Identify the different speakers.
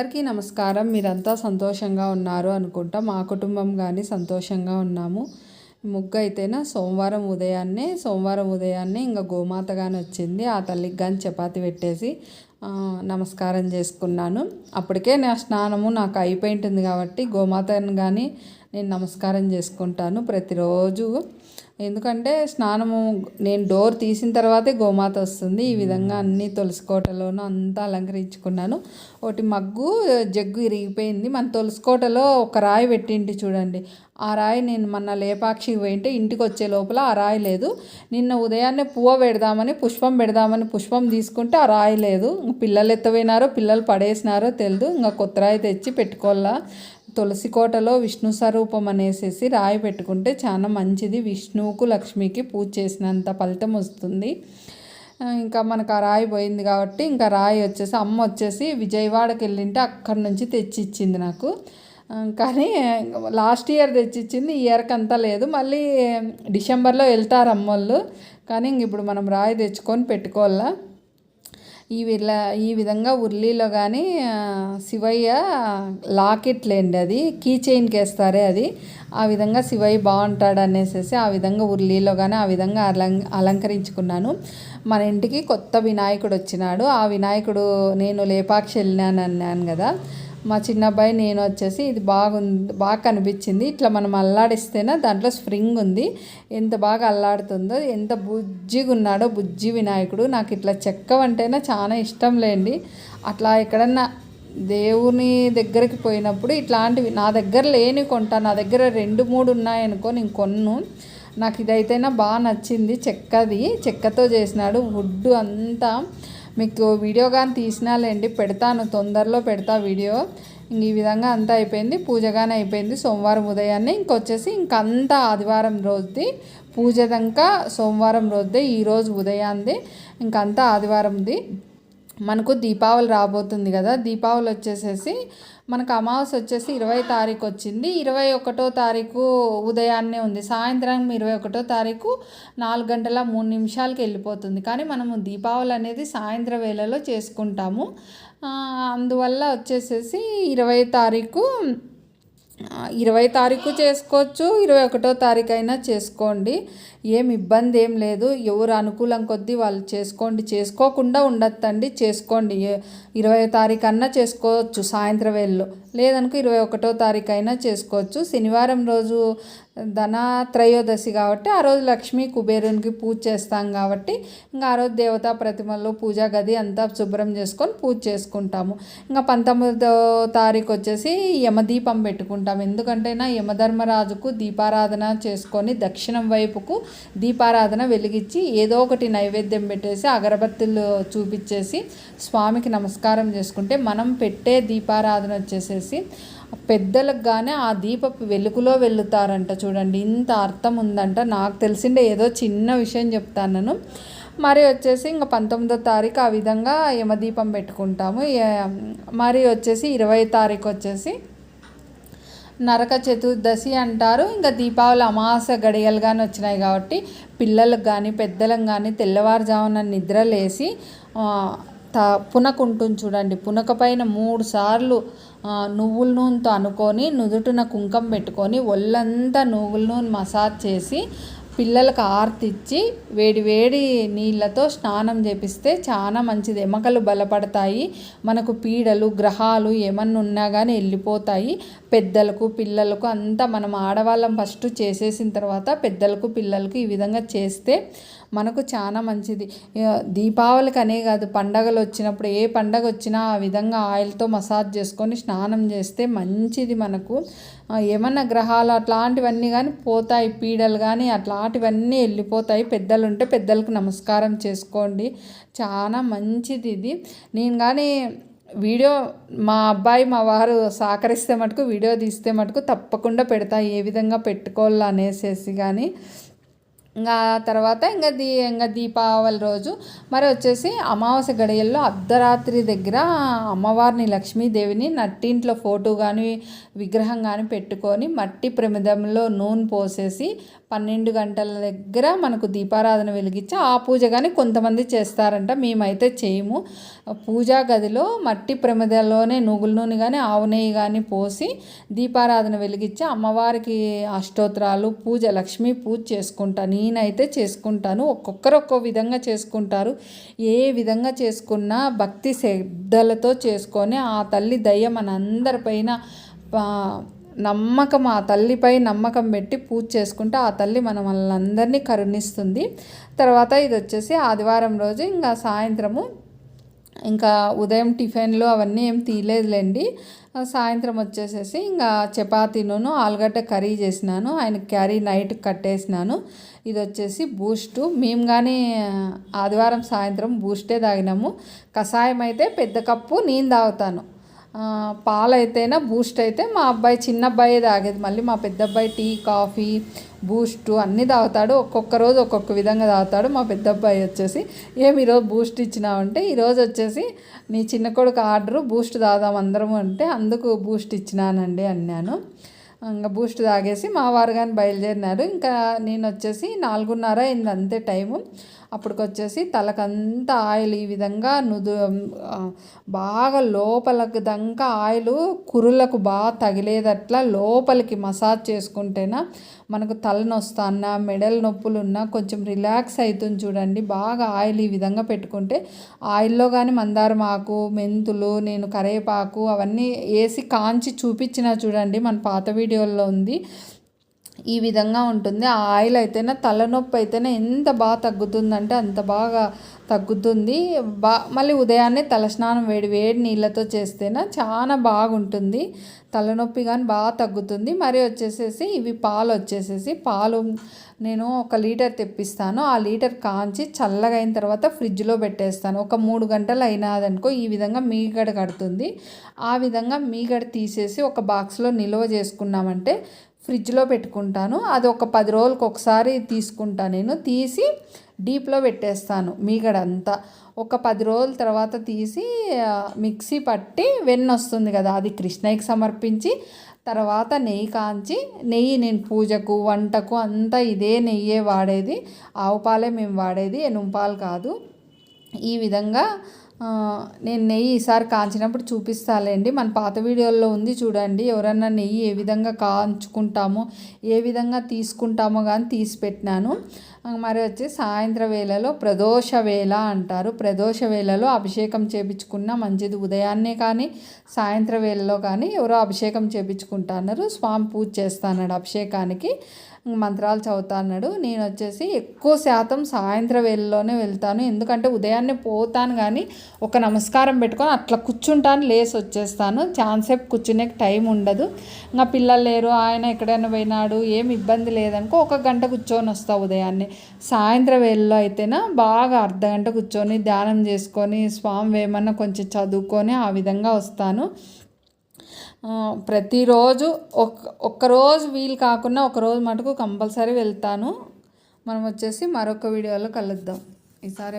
Speaker 1: అందరికీ నమస్కారం. మీరంతా సంతోషంగా ఉన్నారు అనుకుంటా. మా కుటుంబం కానీ సంతోషంగా ఉన్నాము. ముగ్గు అయితేనా సోమవారం ఉదయాన్నే ఇంకా గోమాత కానీ వచ్చింది. ఆ తల్లికి కానీ చపాతి పెట్టేసి నమస్కారం చేసుకున్నాను. అప్పటికే నా స్నానము నాకు అయిపోయి ఉంటుంది కాబట్టి గోమాతను కానీ నేను నమస్కారం చేసుకుంటాను ప్రతిరోజు. ఎందుకంటే స్నానము నేను డోర్ తీసిన తర్వాతే గోమాత వస్తుంది. ఈ విధంగా అన్ని తులసి కోటలోనూ అంతా అలంకరించుకున్నాను. ఒకటి జగ్గు ఇరిగిపోయింది. మన తులసి కోటలో ఒక రాయి పెట్టింటి చూడండి. ఆ రాయి నేను మొన్న లేపాక్షికి పోయింటే ఇంటికి వచ్చే లోపల ఆ రాయి లేదు. నిన్న ఉదయాన్నే పుష్పం పెడదామని పుష్పం తీసుకుంటే ఆ రాయి లేదు. పిల్లలు ఎత్తపోయినారో పిల్లలు పడేసినారో తెలియదు. ఇంకా కొత్త రాయి తెచ్చి పెట్టుకోవాలా. తులసి కోటలో విష్ణు స్వరూపం అనేసి రాయి పెట్టుకుంటే చాలా మంచిది. విష్ణువుకు లక్ష్మికి పూజ చేసినంత ఫలితం వస్తుంది. ఇంకా మనకు ఆ రాయి పోయింది కాబట్టి ఇంకా రాయి వచ్చేసి అమ్మ వచ్చేసి విజయవాడకి వెళ్ళింటే అక్కడి నుంచి తెచ్చి ఇచ్చింది నాకు. కానీ లాస్ట్ ఇయర్ తెచ్చిచ్చింది, ఈ ఇయర్కి అంతా లేదు. మళ్ళీ డిసెంబర్లో వెళ్తారు అమ్మోళ్ళు. కానీ ఇంక ఇప్పుడు మనం రాయి తెచ్చుకొని పెట్టుకోవాలా. ఈ విధంగా ఉర్లీలో కానీ శివయ్య లాకెట్లేండి, అది కీ చైన్కి వేస్తారే అది. ఆ విధంగా శివయ్య బాగుంటాడు అనేసి ఆ విధంగా ఉర్లీలో కానీ ఆ విధంగా అలంకరించుకున్నాను. మన ఇంటికి కొత్త వినాయకుడు వచ్చినాడు. ఆ వినాయకుడు నేను లేపాక్షి వెళ్ళినాను అన్నాను కదా. మా చిన్న అబ్బాయి నేను వచ్చేసి ఇది బాగా కనిపించింది. ఇట్లా మనం అల్లాడిస్తేనే దాంట్లో స్ప్రింగ్ ఉంది. ఎంత బాగా అల్లాడుతుందో, ఎంత బుజ్జిగా ఉన్నాడో బుజ్జి వినాయకుడు. నాకు ఇట్లా చెక్కవంటేనే చాలా ఇష్టం లేండి. అట్లా ఎక్కడన్నా దేవుని దగ్గరికి పోయినప్పుడు ఇట్లాంటివి నా దగ్గర లేని కొంటా. నా దగ్గర 2-3 ఉన్నాయనుకో నేను కొన్ను. నాకు ఇదైతేనే బాగా నచ్చింది. చెక్కతో చేసినాడు. వుడ్ అంతా మీకు వీడియో కానీ తీసినాలేండి, పెడతాను, తొందరలో పెడతా వీడియో. ఈ విధంగా అంతా అయిపోయింది. పూజ కానీ అయిపోయింది సోమవారం ఉదయాన్నే. ఇంకంతా ఆదివారం రోజుది పూజ దాకా సోమవారం రోజుదే, ఈరోజు ఉదయాన్నే ఇంకంతా ఆదివారంది. మనకు దీపావళి రాబోతుంది కదా. దీపావళి వచ్చేసేసి మనకు అమావాస్య వచ్చేసి 20వ తారీఖు వచ్చింది. 21వ తారీఖు ఉదయాన్నే ఉంది. సాయంత్రం 21వ తారీఖు 4:03 వెళ్ళిపోతుంది. కానీ మనము దీపావళి అనేది సాయంత్రం వేళలో చేసుకుంటాము. అందువల్ల వచ్చేసేసి 20వ తారీఖు చేసుకోవచ్చు, 21వ తారీఖు అయినా చేసుకోండి. ఏం ఇబ్బంది ఏం లేదు. ఎవరు అనుకూలం కొద్దీ వాళ్ళు చేసుకోండి. చేసుకోకుండా ఉండొద్దండి, చేసుకోండి. 20వ తారీఖు అన్నా చేసుకోవచ్చు సాయంత్రం వేళలో, లేదనుకో 21వ తారీఖు అయినా చేసుకోవచ్చు. శనివారం రోజు ధనత్రయోదశి కాబట్టి ఆ రోజు లక్ష్మీ కుబేరునికి పూజ చేస్తాం కాబట్టి ఇంకా ఆ రోజు దేవతా ప్రతిమల్లో పూజా గది అంతా శుభ్రం చేసుకొని పూజ చేసుకుంటాము. ఇంకా 19వ తారీఖు వచ్చేసి యమదీపం పెట్టుకుంటాం. ఎందుకంటే యమధర్మరాజుకు దీపారాధన చేసుకొని దక్షిణం వైపుకు దీపారాధన వెలిగించి ఏదో ఒకటి నైవేద్యం పెట్టేసి అగరబత్తులు చూపించేసి స్వామికి నమస్కారం చేసుకుంటే మనం పెట్టే దీపారాధన వచ్చేసేసి పెద్దలకు కానీ ఆ దీపపు వెలుగులో వెళ్తారంట. చూడండి ఇంత అర్థం ఉందంట. నాకు తెలిసిందే ఏదో చిన్న విషయం చెప్తాను. మరి వచ్చేసి ఇంకా 19వ తారీఖు ఆ విధంగా యమదీపం పెట్టుకుంటాము. మరి వచ్చేసి 20వ తారీఖు వచ్చేసి నరక చతుర్దశి అంటారు. ఇంకా దీపావళి అమావాస్య గడియలు కానీ వచ్చినాయి కాబట్టి పిల్లలకు కానీ పెద్దలకు కానీ తెల్లవారుజామున నిద్రలేసి పునక ఉంటుంది చూడండి, పునక పైన 3 సార్లు నువ్వుల నూనెతో అనుకొని నుదుటిన కుంకం పెట్టుకొని ఒళ్ళంతా నువ్వుల నూనె మసాజ్ చేసి పిల్లలకు ఆర్తిచ్చి వేడి నీళ్ళతో స్నానం చేపిస్తే చాలా మంచిది. ఎముకలు బలపడతాయి. మనకు పీడలు గ్రహాలు ఏమన్నా ఉన్నా కానీ వెళ్ళిపోతాయి. పెద్దలకు పిల్లలకు అంతా మనం ఆడవాళ్ళం ఫస్ట్ చేసేసిన తర్వాత పెద్దలకు పిల్లలకు ఈ విధంగా చేస్తే మనకు చాలా మంచిది. దీపావళికి అనే కాదు, పండగలు వచ్చినప్పుడు ఏ పండగ వచ్చినా ఆ విధంగా ఆయిల్తో మసాజ్ చేసుకొని స్నానం చేస్తే మంచిది. మనకు ఏమన్నా గ్రహాలు అట్లాంటివన్నీ కానీ పోతాయి, పీడలు కానీ అట్లాంటివన్నీ వెళ్ళిపోతాయి. పెద్దలు ఉంటే పెద్దలకు నమస్కారం చేసుకోండి, చాలా మంచిది ఇది. నేను కానీ వీడియో మా అబ్బాయి మా వారు సహకరిస్తే మటుకు వీడియో తీస్తే మటుకు తప్పకుండా పెడతా ఏ విధంగా పెట్టుకోవాలి అనేసి. కానీ ఇంకా తర్వాత ఇంకా దీపావళి రోజు మరి వచ్చేసి అమావాస్య గడియల్లో అర్ధరాత్రి దగ్గర అమ్మవారిని లక్ష్మీదేవిని నట్టింట్లో ఫోటో కానీ విగ్రహం కానీ పెట్టుకొని మట్టి ప్రమిదంలో నూనె పోసేసి 12 గంటల దగ్గర మనకు దీపారాధన వెలిగించి ఆ పూజ కానీ కొంతమంది చేస్తారంట, మేమైతే చేయము. పూజా గదిలో మట్టి ప్రమిదలోనే నువ్వుల నూనె కానీ ఆవు నెయ్యి కానీ పోసి దీపారాధన వెలిగించి అమ్మవారికి అష్టోత్తరాలు పూజ, లక్ష్మీ పూజ చేసుకుంటాను. నేనైతే చేసుకుంటాను. ఒక్కొక్కరు ఒక్కో విధంగా చేసుకుంటారు. ఏ విధంగా చేసుకున్నా భక్తి శ్రద్ధలతో చేసుకొని ఆ తల్లి దయ మనందరిపైన నమ్మకం, ఆ తల్లిపై నమ్మకం పెట్టి పూజ చేసుకుంటే ఆ తల్లి మనల్ని అందరినీ కరుణిస్తుంది. తర్వాత ఇది వచ్చేసి ఆదివారం రోజు ఇంకా సాయంత్రము ఇంకా ఉదయం టిఫిన్లు అవన్నీ ఏం తీయలేదులేండి. సాయంత్రం వచ్చేసేసి ఇంకా చపాతీను ఆలుగడ్డ కర్రీ చేసినాను. ఆయన క్యారీ నైట్ కట్టేసినాను. ఇది వచ్చేసి బూస్టు. మేము కానీ ఆదివారం సాయంత్రం బూస్టే తాగినాము. కషాయం అయితే పెద్ద కప్పు నేను తాగుతాను. పాలైతేనా బూస్ట్ అయితే మా అబ్బాయి చిన్న అబ్బాయి తాగేది. మళ్ళీ మా పెద్ద అబ్బాయి టీ, కాఫీ, బూస్టు అన్నీ తాగుతాడు. ఒక్కొక్క రోజు ఒక్కొక్క విధంగా తాగుతాడు. మా పెద్ద అబ్బాయి వచ్చేసి ఏమి ఈరోజు బూస్ట్ ఇచ్చినావంటే, ఈరోజు వచ్చేసి నీ చిన్న కొడుకు ఆర్డరు బూస్ట్ తాగుదాం అందరం అంటే అందుకు బూస్ట్ ఇచ్చినానండి అన్నాను. ఇంకా బూస్ట్ తాగేసి మా వారు కానీ బయలుదేరినారు. ఇంకా నేను వచ్చేసి 4:30 అయింది అంతే టైము. అప్పటికొచ్చేసి తలకంతా ఆయిల్ ఈ విధంగా బాగా లోపలికి దంకా ఆయిల్ కురులకు బాగా తగిలేదట్లా లోపలికి మసాజ్ చేసుకుంటేనా మనకు తలనొస్తాన్నా మెడల్ నొప్పులు ఉన్నా కొంచెం రిలాక్స్ అవుతుంది చూడండి. బాగా ఆయిల్ ఈ విధంగా పెట్టుకుంటే ఆయిల్లో కానీ మందారం ఆకు, మెంతులు, నేను కరివేపాకు అవన్నీ వేసి కాంచి చూపించిన చూడండి, మన పాత వీడియోల్లో ఉంది. ఈ విధంగా ఉంటుంది. ఆ ఆయిల్ అయితేనే తలనొప్పి అయితేనే ఎంత బాగా తగ్గుతుందంటే అంత బాగా తగ్గుతుంది. మళ్ళీ ఉదయాన్నే తలస్నానం వేడి నీళ్ళతో చేస్తేనే చాలా బాగుంటుంది. తలనొప్పి కానీ బాగా తగ్గుతుంది. మరి వచ్చేసేసి ఇవి పాలు వచ్చేసేసి పాలు నేను 1 లీటర్ తెప్పిస్తాను. ఆ లీటర్ కాంచి చల్లగా అయిన తర్వాత ఫ్రిడ్జ్లో పెట్టేస్తాను. ఒక 3 గంటలు అయినాదనుకో ఈ విధంగా మీగడ కడుతుంది. ఆ విధంగా మీగడ తీసేసి ఒక బాక్స్లో నిల్వ చేసుకున్నామంటే ఫ్రిడ్జ్లో పెట్టుకుంటాను. అది ఒక 10 రోజులకు ఒకసారి తీసుకుంటాను. నేను తీసి డీప్లో పెట్టేస్తాను మీగడ అంతా. ఒక 10 రోజుల తర్వాత తీసి మిక్సీ పట్టి వెన్న వస్తుంది కదా, అది కృష్ణయ్యకి సమర్పించి తర్వాత నెయ్యి కాంచి, నెయ్యి నేను పూజకు వంటకు అంతా ఇదే నెయ్యే వాడేది. ఆవు పాలే మేము వాడేది, ఎనుము పాలు కాదు. ఈ విధంగా నేను నెయ్యి ఈసారి కాంచినప్పుడు చూపిస్తాలేండి. మన పాత వీడియోల్లో ఉంది చూడండి. ఎవరన్నా నెయ్యి ఏ విధంగా కాంచుకుంటామో ఏ విధంగా తీసుకుంటామో కానీ తీసి పెట్టినాను. మరి వచ్చి సాయంత్రం వేళలో ప్రదోష వేళ అంటారు. ప్రదోష వేళలో అభిషేకం చేయించుకున్న మంచిది. ఉదయాన్నే కానీ సాయంత్రం వేళలో కానీ ఎవరో అభిషేకం చేయించుకుంటున్నారు. స్వామి పూజ చేస్తాడు అభిషేకానికి, మంత్రాలు చదువుతా అన్నాడు. నేను వచ్చేసి ఎక్కువ శాతం సాయంత్రం వేళలోనే వెళ్తాను. ఎందుకంటే ఉదయాన్నే పోతాను కానీ ఒక నమస్కారం పెట్టుకొని అట్లా కూర్చుంటాను, లేసి వచ్చేస్తాను. ఛాన్సేపు కూర్చునే టైం ఉండదు. ఇంకా పిల్లలు లేరు, ఆయన ఎక్కడైనా పోయినాడు, ఏమి ఇబ్బంది లేదనుకో 1 గంట కూర్చొని వస్తాను ఉదయాన్నే. సాయంత్రం వేళలో అయితేనా బాగా అర్ధగంట కూర్చొని ధ్యానం చేసుకొని స్వామి ఏమన్నా కొంచెం చదువుకొని ఆ విధంగా వస్తాను. ప్రతిరోజు ఒక్కరోజు వీలు కాకుండా ఒకరోజు మటుకు కంపల్సరీ వెళ్తాను. మనం వచ్చేసి మరొక వీడియోలో కలుద్దాం ఈసారి.